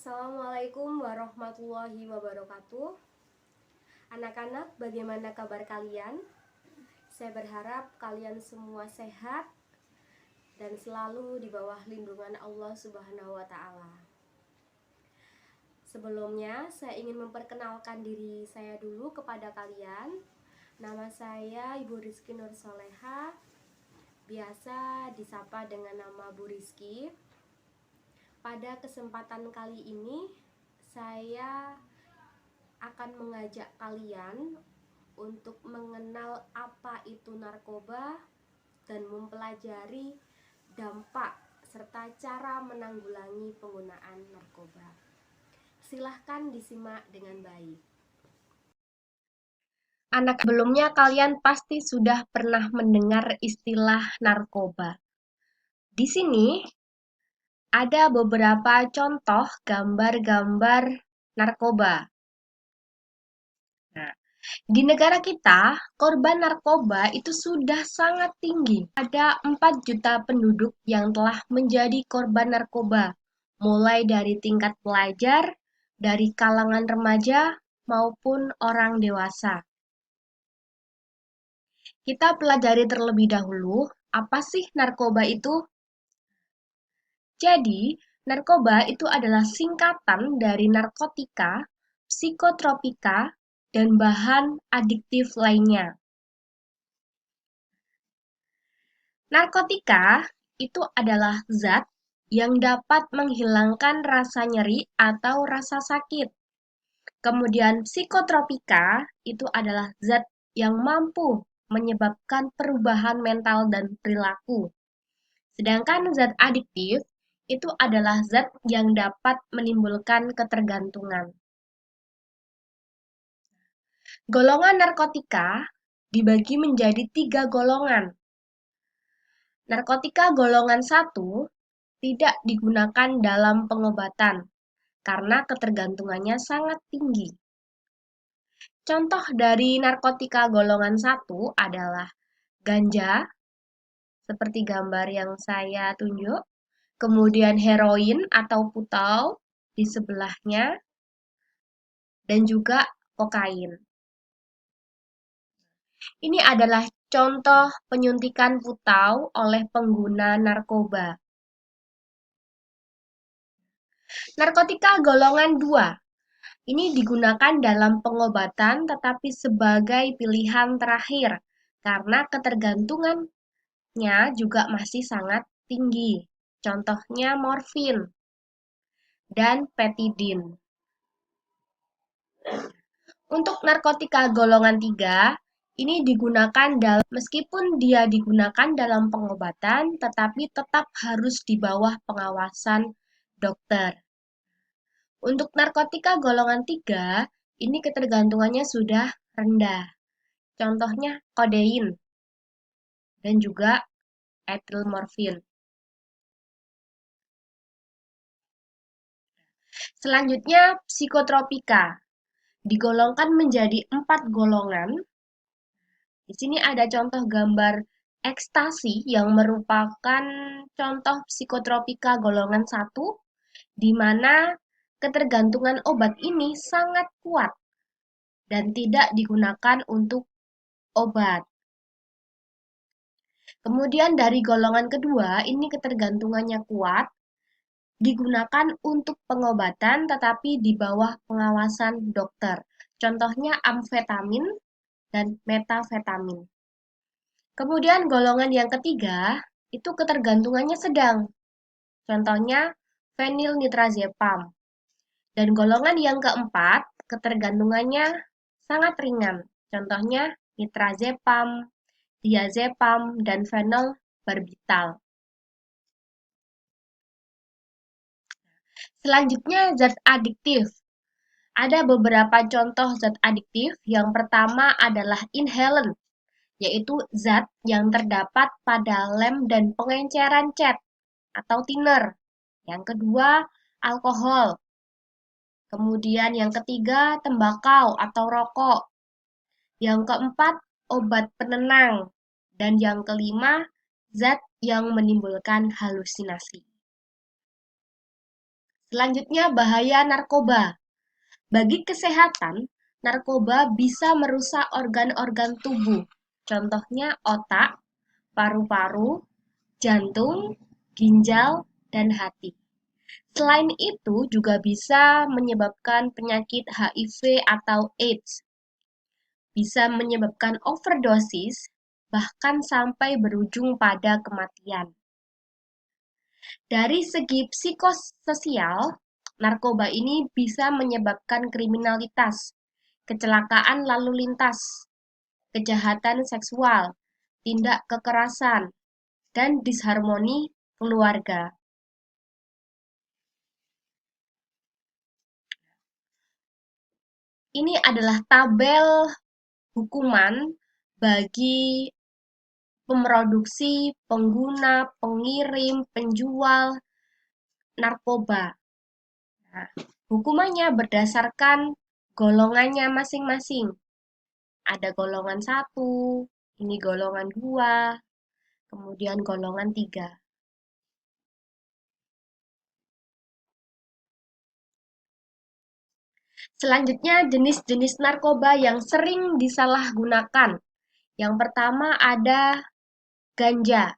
Assalamualaikum warahmatullahi wabarakatuh. Anak-anak, bagaimana kabar kalian? Saya berharap kalian semua sehat dan selalu di bawah lindungan Allah Subhanahu wa Ta'ala. Sebelumnya, saya ingin memperkenalkan diri saya dulu kepada kalian. Nama saya Ibu Rizky Nur Soleha, biasa disapa dengan nama Bu Rizky. Pada kesempatan kali ini, saya akan mengajak kalian untuk mengenal apa itu narkoba dan mempelajari dampak serta cara menanggulangi penggunaan narkoba. Silahkan disimak dengan baik. Anak, sebelumnya kalian pasti sudah pernah mendengar istilah narkoba. Di sini ada beberapa contoh gambar-gambar narkoba. Nah, di negara kita, korban narkoba itu sudah sangat tinggi. Ada 4 juta penduduk yang telah menjadi korban narkoba, mulai dari tingkat pelajar, dari kalangan remaja, maupun orang dewasa. Kita pelajari terlebih dahulu, apa sih narkoba itu? Jadi, narkoba itu adalah singkatan dari narkotika, psikotropika, dan bahan adiktif lainnya. Narkotika itu adalah zat yang dapat menghilangkan rasa nyeri atau rasa sakit. Kemudian psikotropika itu adalah zat yang mampu menyebabkan perubahan mental dan perilaku. Sedangkan zat adiktif itu adalah zat yang dapat menimbulkan ketergantungan. Golongan narkotika dibagi menjadi 3 golongan. Narkotika golongan 1 tidak digunakan dalam pengobatan karena ketergantungannya sangat tinggi. Contoh dari narkotika golongan 1 adalah ganja, seperti gambar yang saya tunjuk, kemudian heroin atau putau di sebelahnya, dan juga kokain. Ini adalah contoh penyuntikan putau oleh pengguna narkoba. Narkotika golongan 2 ini digunakan dalam pengobatan tetapi sebagai pilihan terakhir karena ketergantungannya juga masih sangat tinggi. Contohnya morfin dan petidin. Untuk narkotika golongan 3, ini digunakan meskipun dia digunakan dalam pengobatan tetapi tetap harus di bawah pengawasan dokter. Untuk narkotika golongan 3, ini ketergantungannya sudah rendah. Contohnya kodein dan juga etilmorfin. Selanjutnya psikotropika. Digolongkan menjadi 4 golongan. Di sini ada contoh gambar ekstasi yang merupakan contoh psikotropika golongan 1, di mana ketergantungan obat ini sangat kuat dan tidak digunakan untuk obat. Kemudian dari golongan kedua, ini ketergantungannya kuat, digunakan untuk pengobatan tetapi di bawah pengawasan dokter. Contohnya amfetamin dan metafetamin. Kemudian golongan yang ketiga, itu ketergantungannya sedang. Contohnya fenilnitrazepam. Dan golongan yang keempat, ketergantungannya sangat ringan. Contohnya nitrazepam, diazepam, dan fenobarbital. Selanjutnya zat adiktif. Ada beberapa contoh zat adiktif. Yang pertama adalah inhalant, yaitu zat yang terdapat pada lem dan pengenceran cat atau thinner. Yang kedua, alkohol. Kemudian yang ketiga, tembakau atau rokok. Yang keempat, obat penenang. Dan yang kelima, zat yang menimbulkan halusinasi. Selanjutnya, bahaya narkoba. Bagi kesehatan, narkoba bisa merusak organ-organ tubuh. Contohnya otak, paru-paru, jantung, ginjal, dan hati. Selain itu, juga bisa menyebabkan penyakit HIV atau AIDS, bisa menyebabkan overdosis, bahkan sampai berujung pada kematian. Dari segi psikososial, narkoba ini bisa menyebabkan kriminalitas, kecelakaan lalu lintas, kejahatan seksual, tindak kekerasan, dan disharmoni keluarga. Ini adalah tabel hukuman bagi pemroduksi, pengguna, pengirim, penjual narkoba. Nah, hukumannya berdasarkan golongannya masing-masing. Ada golongan 1, ini golongan 2, kemudian golongan 3. Selanjutnya, jenis-jenis narkoba yang sering disalahgunakan. Yang pertama ada ganja.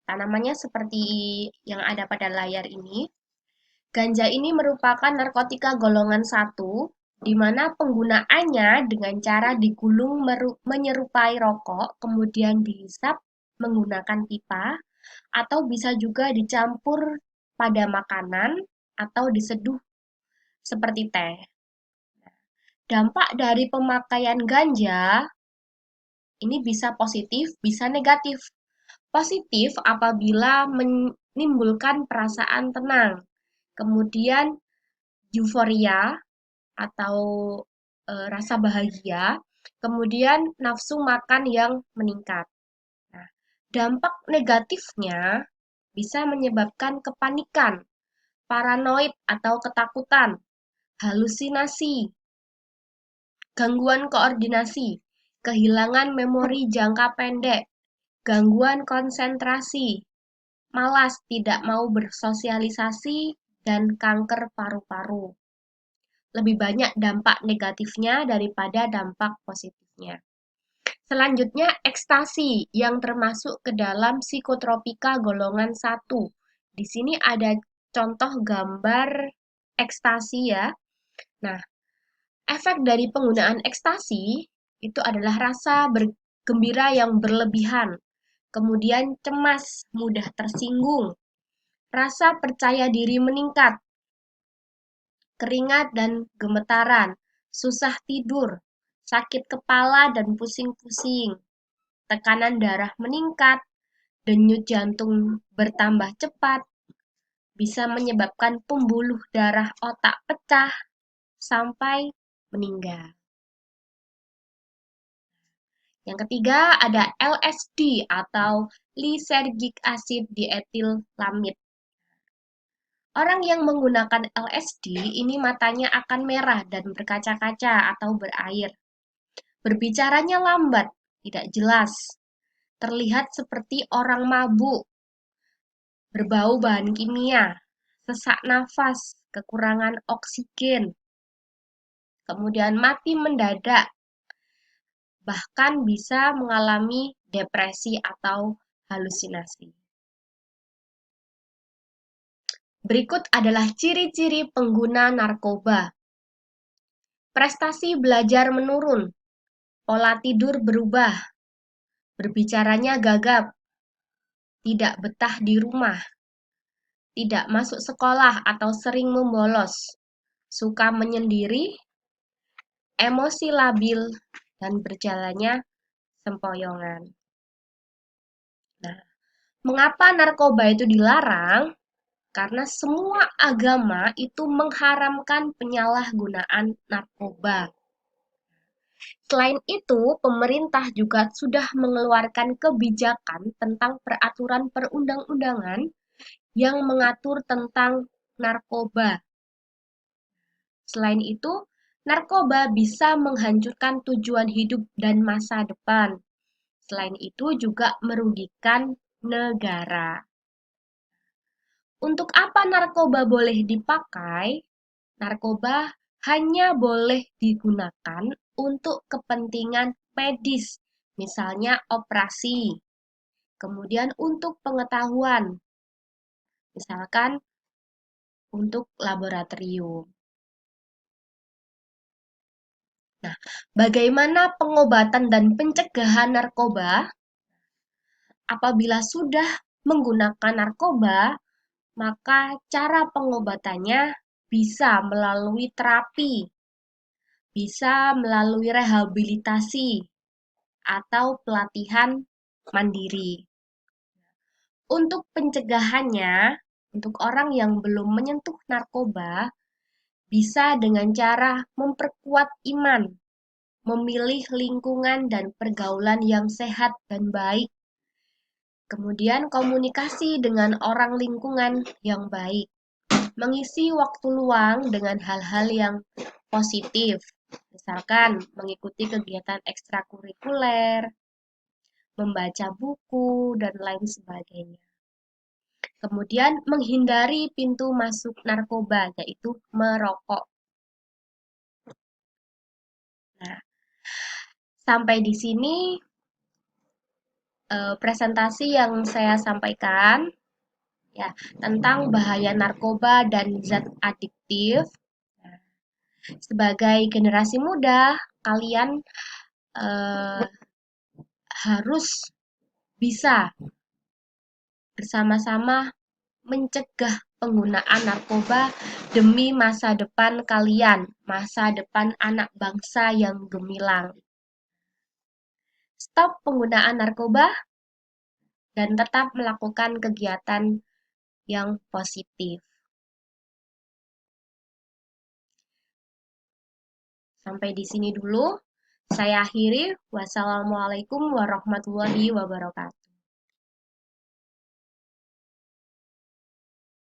Tanamannya seperti yang ada pada layar ini. Ganja ini merupakan narkotika golongan 1, di mana penggunaannya dengan cara digulung menyerupai rokok, kemudian dihisap menggunakan pipa, atau bisa juga dicampur pada makanan atau diseduh seperti teh. Dampak dari pemakaian ganja ini bisa positif, bisa negatif. Positif apabila menimbulkan perasaan tenang, kemudian euforia atau rasa bahagia, kemudian nafsu makan yang meningkat. Nah, dampak negatifnya bisa menyebabkan kepanikan, paranoid atau ketakutan, halusinasi, gangguan koordinasi, kehilangan memori jangka pendek, gangguan konsentrasi, malas, tidak mau bersosialisasi, dan kanker paru-paru. Lebih banyak dampak negatifnya daripada dampak positifnya. Selanjutnya, ekstasi yang termasuk ke dalam psikotropika golongan 1. Di sini ada contoh gambar ekstasi ya. Nah, efek dari penggunaan ekstasi itu adalah rasa bergembira yang berlebihan, kemudian cemas, mudah tersinggung, rasa percaya diri meningkat, keringat dan gemetaran, susah tidur, sakit kepala dan pusing-pusing, tekanan darah meningkat, denyut jantung bertambah cepat, bisa menyebabkan pembuluh darah otak pecah, sampai meninggal. Yang ketiga ada LSD atau lysergic acid diethyllamide. Orang yang menggunakan LSD ini matanya akan merah dan berkaca-kaca atau berair. Berbicaranya lambat, tidak jelas, terlihat seperti orang mabuk, berbau bahan kimia, sesak nafas, kekurangan oksigen, kemudian mati mendadak, bahkan bisa mengalami depresi atau halusinasi. Berikut adalah ciri-ciri pengguna narkoba. Prestasi belajar menurun, pola tidur berubah, berbicaranya gagap, tidak betah di rumah, tidak masuk sekolah atau sering membolos, suka menyendiri, emosi labil, dan berjalannya sempoyongan. Nah, mengapa narkoba itu dilarang? Karena semua agama itu mengharamkan penyalahgunaan narkoba. Selain itu, pemerintah juga sudah mengeluarkan kebijakan tentang peraturan perundang-undangan yang mengatur tentang narkoba. Selain itu, narkoba bisa menghancurkan tujuan hidup dan masa depan. Selain itu juga merugikan negara. Untuk apa narkoba boleh dipakai? Narkoba hanya boleh digunakan untuk kepentingan medis, misalnya operasi, kemudian untuk pengetahuan, misalkan untuk laboratorium. Nah, bagaimana pengobatan dan pencegahan narkoba? Apabila sudah menggunakan narkoba, maka cara pengobatannya bisa melalui terapi, bisa melalui rehabilitasi, atau pelatihan mandiri. Untuk pencegahannya, untuk orang yang belum menyentuh narkoba, bisa dengan cara memperkuat iman, memilih lingkungan dan pergaulan yang sehat dan baik, kemudian komunikasi dengan orang lingkungan yang baik, mengisi waktu luang dengan hal-hal yang positif, misalkan mengikuti kegiatan ekstrakurikuler, membaca buku, dan lain sebagainya. Kemudian menghindari pintu masuk narkoba, yaitu merokok. Nah, sampai di sini presentasi yang saya sampaikan ya tentang bahaya narkoba dan zat adiktif. Nah, sebagai generasi muda, kalian eh, harus bisa bersama-sama mencegah penggunaan narkoba demi masa depan kalian, masa depan anak bangsa yang gemilang. Stop penggunaan narkoba dan tetap melakukan kegiatan yang positif. Sampai di sini dulu. Saya akhiri. Wassalamualaikum warahmatullahi wabarakatuh.